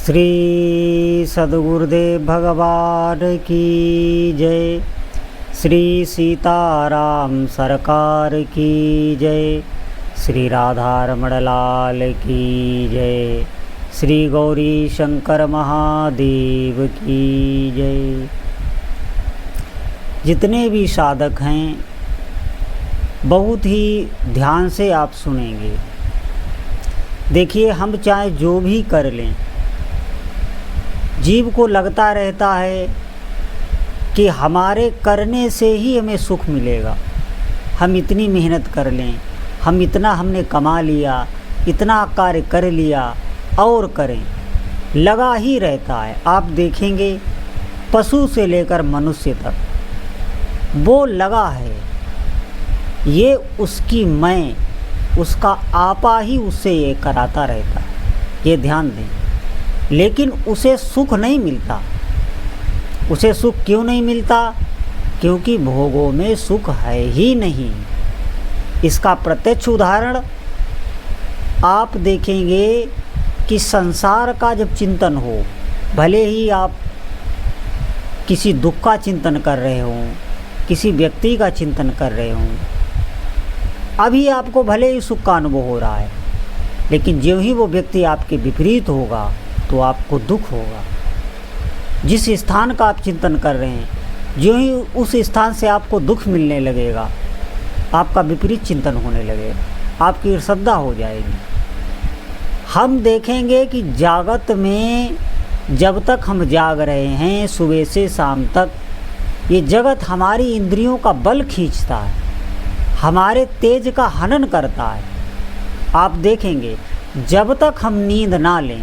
श्री सद्गुरुदेव भगवान की जय। श्री सीताराम सरकार की जय। श्री राधारमण लाल की जय। श्री गौरी शंकर महादेव की जय। जितने भी साधक हैं बहुत ही ध्यान से आप सुनेंगे। देखिए, हम चाहे जो भी कर लें, जीव को लगता रहता है कि हमारे करने से ही हमें सुख मिलेगा। हम इतनी मेहनत कर लें, हम इतना हमने कमा लिया, इतना कार्य कर लिया और करें, लगा ही रहता है। आप देखेंगे पशु से लेकर मनुष्य तक वो लगा है। ये उसकी मैं, उसका आपा ही उससे ये कराता रहता है, ये ध्यान दें। लेकिन उसे सुख नहीं मिलता। उसे सुख क्यों नहीं मिलता? क्योंकि भोगों में सुख है ही नहीं। इसका प्रत्यक्ष उदाहरण आप देखेंगे कि संसार का जब चिंतन हो, भले ही आप किसी दुख का चिंतन कर रहे हों, किसी व्यक्ति का चिंतन कर रहे हों, अभी आपको भले ही सुख का अनुभव हो रहा है, लेकिन जो ही वो व्यक्ति आपके विपरीत होगा तो आपको दुख होगा। जिस स्थान का आप चिंतन कर रहे हैं, जो ही उस स्थान से आपको दुख मिलने लगेगा, आपका विपरीत चिंतन होने लगेगा, आपकी श्रद्धा हो जाएगी। हम देखेंगे कि जागत में जब तक हम जाग रहे हैं, सुबह से शाम तक, ये जगत हमारी इंद्रियों का बल खींचता है, हमारे तेज का हनन करता है। आप देखेंगे जब तक हम नींद ना लें,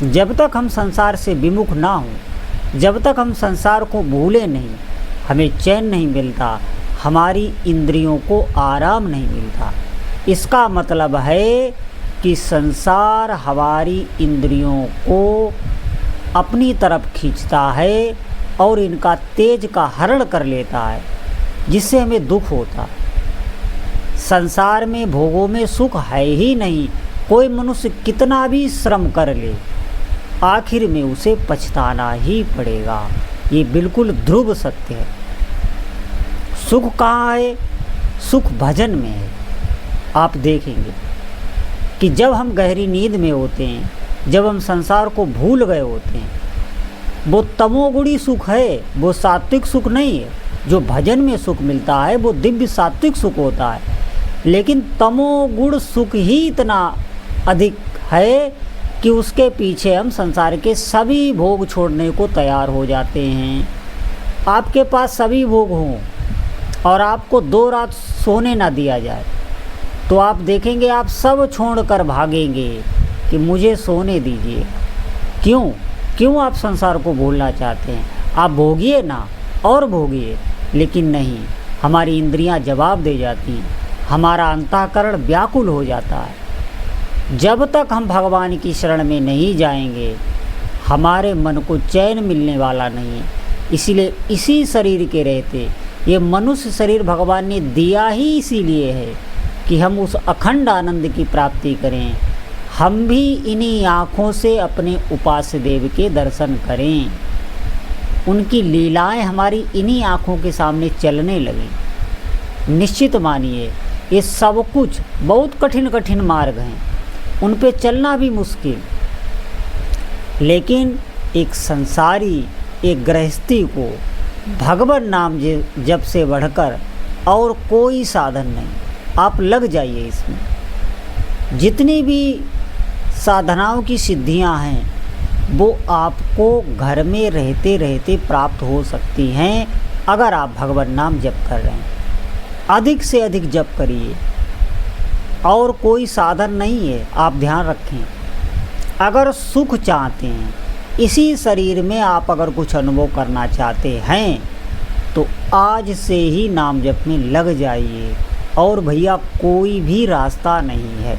जब तक हम संसार से विमुख ना हों, जब तक हम संसार को भूलें नहीं, हमें चैन नहीं मिलता, हमारी इंद्रियों को आराम नहीं मिलता। इसका मतलब है कि संसार हमारी इंद्रियों को अपनी तरफ खींचता है और इनका तेज का हरण कर लेता है, जिससे हमें दुख होता है। संसार में भोगों में सुख है ही नहीं। कोई मनुष्य कितना भी श्रम कर ले, आखिर में उसे पछताना ही पड़ेगा। ये बिल्कुल ध्रुव सत्य है। सुख कहाँ है? सुख भजन में है। आप देखेंगे कि जब हम गहरी नींद में होते हैं, जब हम संसार को भूल गए होते हैं, वो तमोगुणी सुख है, वो सात्विक सुख नहीं है। जो भजन में सुख मिलता है वो दिव्य सात्विक सुख होता है। लेकिन तमोगुण सुख ही इतना अधिक है कि उसके पीछे हम संसार के सभी भोग छोड़ने को तैयार हो जाते हैं। आपके पास सभी भोग हों और आपको 2 रात सोने ना दिया जाए, तो आप देखेंगे आप सब छोड़कर भागेंगे कि मुझे सोने दीजिए। क्यों आप संसार को भूलना चाहते हैं? आप भोगिए ना और भोगिए, लेकिन नहीं, हमारी इंद्रियां जवाब दे जाती हैं, हमारा अंतःकरण व्याकुल हो जाता है। जब तक हम भगवान की शरण में नहीं जाएंगे, हमारे मन को चैन मिलने वाला नहीं है। इसीलिए इसी शरीर के रहते, ये मनुष्य शरीर भगवान ने दिया ही इसीलिए है कि हम उस अखंड आनंद की प्राप्ति करें। हम भी इन्हीं आँखों से अपने उपास्य देव के दर्शन करें, उनकी लीलाएं हमारी इन्हीं आँखों के सामने चलने लगें। निश्चित मानिए, ये सब कुछ बहुत कठिन कठिन मार्ग हैं, उन पे चलना भी मुश्किल, लेकिन एक संसारी, एक गृहस्थी को भगवान नाम जप से बढ़कर और कोई साधन नहीं। आप लग जाइए इसमें। जितनी भी साधनाओं की सिद्धियां हैं वो आपको घर में रहते रहते प्राप्त हो सकती हैं, अगर आप भगवान नाम जप कर रहे हैं। अधिक से अधिक जप करिए, और कोई साधन नहीं है। आप ध्यान रखें, अगर सुख चाहते हैं, इसी शरीर में आप अगर कुछ अनुभव करना चाहते हैं, तो आज से ही नाम जप में लग जाइए। और भैया, कोई भी रास्ता नहीं है।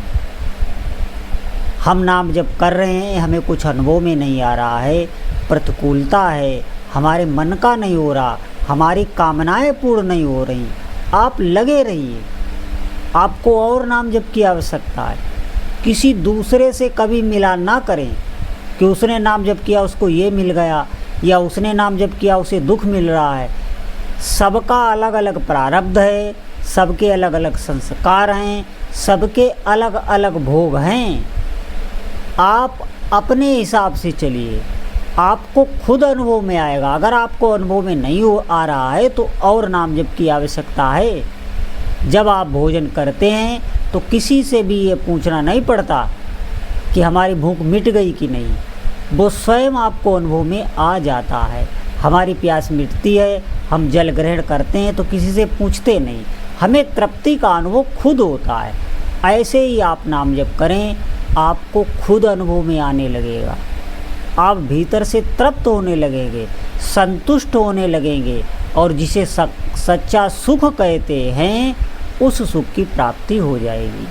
हम नाम जप कर रहे हैं, हमें कुछ अनुभव में नहीं आ रहा है, प्रतिकूलता है, हमारे मन का नहीं हो रहा, हमारी कामनाएं पूर्ण नहीं हो रही, आप लगे रहिए। आपको और नाम जप की आवश्यकता है। किसी दूसरे से कभी मिलान ना करें। कि उसने नाम जप किया उसको ये मिल गया, या उसने नाम जप किया उसे दुख मिल रहा है। सबका अलग अलग प्रारब्ध है, सबके अलग अलग संस्कार हैं, सबके अलग अलग भोग हैं। आप अपने हिसाब से चलिए, आपको खुद अनुभव में आएगा। अगर आपको अनुभव में नहीं आ रहा है तो और नाम जप की आवश्यकता है। जब आप भोजन करते हैं तो किसी से भी ये पूछना नहीं पड़ता कि हमारी भूख मिट गई कि नहीं, वो स्वयं आपको अनुभव में आ जाता है। हमारी प्यास मिटती है, हम जल ग्रहण करते हैं तो किसी से पूछते नहीं, हमें तृप्ति का अनुभव खुद होता है। ऐसे ही आप नाम जप करें, आपको खुद अनुभव में आने लगेगा। आप भीतर से तृप्त होने लगेंगे, संतुष्ट होने लगेंगे, और जिसे सच्चा सुख कहते हैं उस सुख की प्राप्ति हो जाएगी।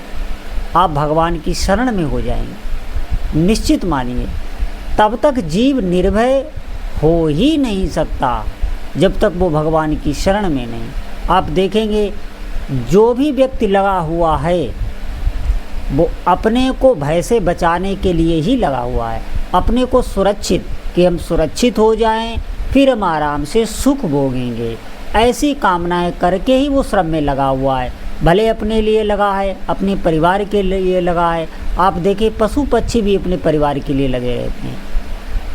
आप भगवान की शरण में हो जाएंगे। निश्चित मानिए, तब तक जीव निर्भय हो ही नहीं सकता जब तक वो भगवान की शरण में नहीं। आप देखेंगे जो भी व्यक्ति लगा हुआ है वो अपने को भय से बचाने के लिए ही लगा हुआ है, अपने को सुरक्षित, कि हम सुरक्षित हो जाएं, फिर हम आराम से सुख भोगेंगे, ऐसी कामनाएं करके ही वो श्रम में लगा हुआ है। भले अपने लिए लगा है, अपने परिवार के लिए लगा है। आप देखें पशु पक्षी भी अपने परिवार के लिए लगे रहते हैं।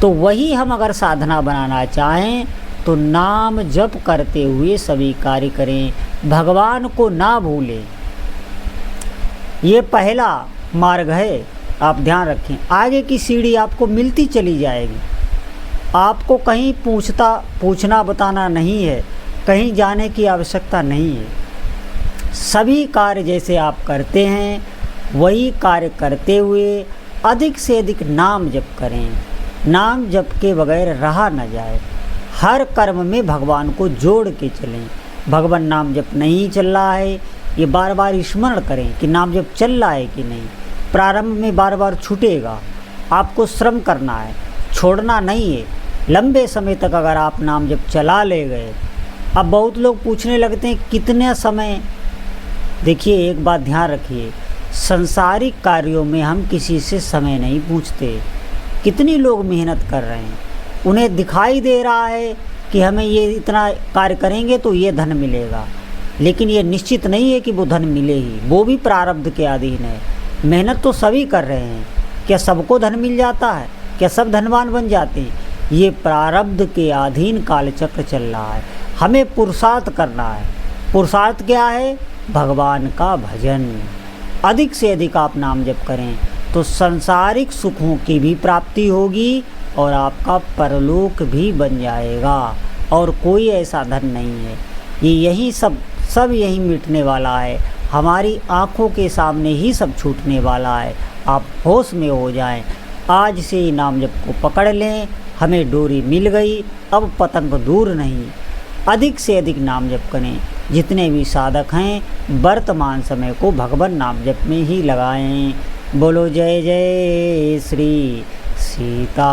तो वही हम अगर साधना बनाना चाहें तो नाम जप करते हुए सभी कार्य करें, भगवान को ना भूलें। ये पहला मार्ग है, आप ध्यान रखें। आगे की सीढ़ी आपको मिलती चली जाएगी। आपको कहीं पूछना बताना नहीं है, कहीं जाने की आवश्यकता नहीं है। सभी कार्य जैसे आप करते हैं वही कार्य करते हुए अधिक से अधिक नाम जप करें। नाम जप के बगैर रहा न जाए। हर कर्म में भगवान को जोड़ के चलें। भगवान नाम जप नहीं चल रहा है, ये बार बार स्मरण करें कि नाम जप चल रहा है कि नहीं। प्रारंभ में बार बार छूटेगा, आपको श्रम करना है, छोड़ना नहीं है। लंबे समय तक अगर आप नाम जप चला ले गए। अब बहुत लोग पूछने लगते हैं कितने समय। देखिए एक बात ध्यान रखिए, संसारिक कार्यों में हम किसी से समय नहीं पूछते। कितनी लोग मेहनत कर रहे हैं, उन्हें दिखाई दे रहा है कि हमें ये इतना कार्य करेंगे तो ये धन मिलेगा, लेकिन ये निश्चित नहीं है कि वो धन मिले ही। वो भी प्रारब्ध के अधीन है। मेहनत तो सभी कर रहे हैं, क्या सबको धन मिल जाता है? क्या सब धनवान बन जाते हैं? ये प्रारब्ध के अधीन कालचक्र चल रहा है। हमें पुरुषार्थ करना है। पुरुषार्थ क्या है? भगवान का भजन। अधिक से अधिक आप नाम जप करें तो संसारिक सुखों की भी प्राप्ति होगी और आपका परलोक भी बन जाएगा। और कोई ऐसा धन नहीं है, ये यही सब यही मिटने वाला है। हमारी आँखों के सामने ही सब छूटने वाला है। आप होश में हो जाएं। आज से ही नाम जप को पकड़ लें। हमें डोरी मिल गई, अब पतंग दूर नहीं। अधिक से अधिक नाम जप करें। जितने भी साधक हैं वर्तमान समय को भगवान नाम जप में ही लगाएं। बोलो जय जय श्री सीताराम।